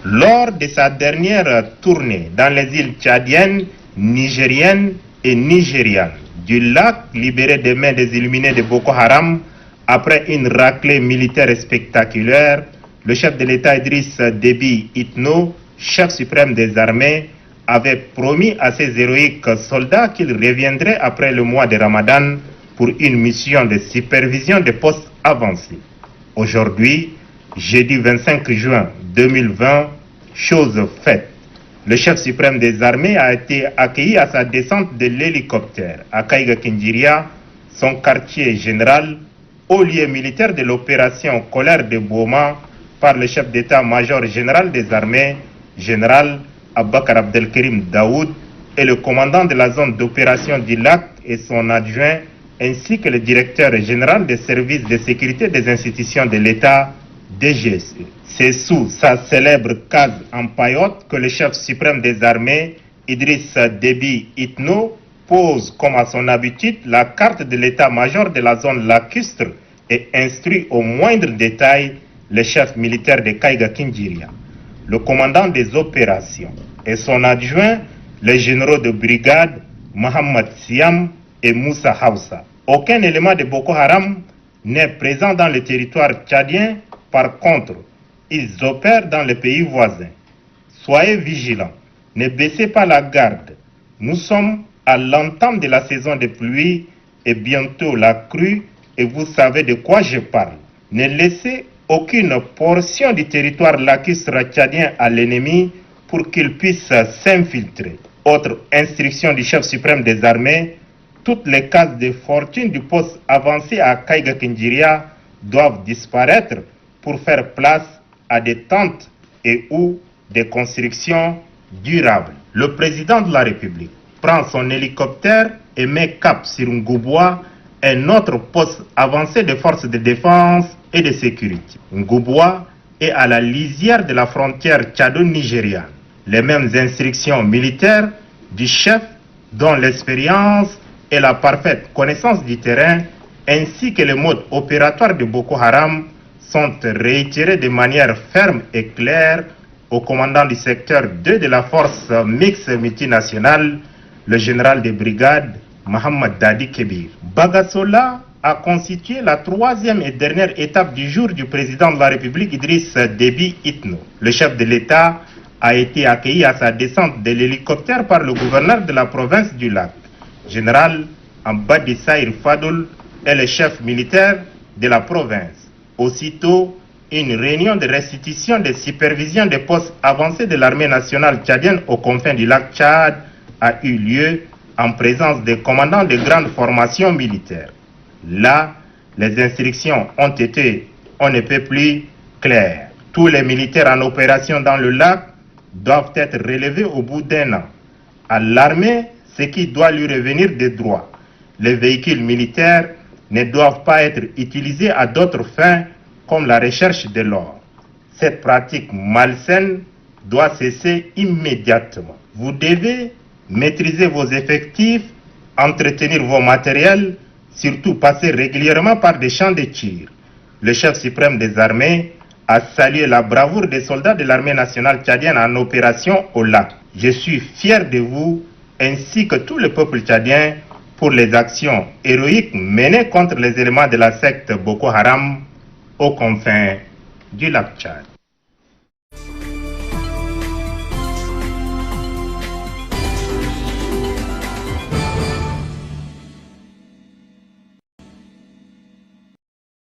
Lors de sa dernière tournée dans les îles tchadiennes, nigériennes et nigérianes, du lac libéré des mains des illuminés de Boko Haram, après une raclée militaire spectaculaire, le chef de l'État Idriss Déby Itno, chef suprême des armées, avait promis à ses héroïques soldats qu'il reviendrait après le mois de Ramadan pour une mission de supervision des postes avancés. Aujourd'hui, jeudi 25 juin 2020, chose faite. Le chef suprême des armées a été accueilli à sa descente de l'hélicoptère à Kaiga Kinjiria, son quartier général, au lieu militaire de l'opération Colère de Boma, par le chef d'état-major général des armées, général Abakar Abdelkerim Daoud, et le commandant de la zone d'opération du lac et son adjoint, ainsi que le directeur général des services de sécurité des institutions de l'État, DGSE. C'est sous sa célèbre case en paillotte que le chef suprême des armées, Idriss Déby Itno, pose comme à son habitude la carte de l'état-major de la zone lacustre et instruit au moindre détail le chef militaire de Kaiga Kinjiria, le commandant des opérations et son adjoint, les généraux de brigade Mohamed Siam et Moussa Hausa. Aucun élément de Boko Haram n'est présent dans le territoire tchadien. Par contre, ils opèrent dans les pays voisins. Soyez vigilants, ne baissez pas la garde. Nous sommes à l'entame de la saison de pluie et bientôt la crue, et vous savez de quoi je parle. Ne laissez aucune portion du territoire lacustre tchadien à l'ennemi pour qu'il puisse s'infiltrer. Autre instruction du chef suprême des armées, toutes les cases de fortune du poste avancé à Kaiga Kinjiria doivent disparaître pour faire place à des tentes et ou des constructions durables. Le président de la République prend son hélicoptère et met cap sur Ngouboua, un autre poste avancé des forces de défense et de sécurité. Ngouboua est à la lisière de la frontière tchado-nigériane. Les mêmes instructions militaires du chef, dont l'expérience et la parfaite connaissance du terrain, ainsi que les modes opératoires de Boko Haram, sont réitérés de manière ferme et claire au commandant du secteur 2 de la force mixte multinationale, le général de brigade Mohamed Dadi Kebir. Bagasola a constitué la troisième et dernière étape du jour du président de la République Idriss Déby Itno. Le chef de l'État a été accueilli à sa descente de l'hélicoptère par le gouverneur de la province du Lac, général Ambadi Saïr Fadoul, et le chef militaire de la province. Aussitôt, une réunion de restitution de supervision des postes avancés de l'armée nationale tchadienne aux confins du lac Tchad a eu lieu en présence des commandants de grandes formations militaires. Là, les instructions ont été, on ne peut plus, claires. Tous les militaires en opération dans le lac doivent être relevés au bout d'un an. À l'armée, ce qui doit lui revenir de droit. Les véhicules militaires ne doivent pas être utilisés à d'autres fins comme la recherche de l'or. Cette pratique malsaine doit cesser immédiatement. Vous devez maîtriser vos effectifs, entretenir vos matériels, surtout passer régulièrement par des champs de tir. Le chef suprême des armées a salué la bravoure des soldats de l'armée nationale tchadienne en opération au lac. Je suis fier de vous ainsi que tout le peuple tchadien pour les actions héroïques menées contre les éléments de la secte Boko Haram aux confins du lac Tchad.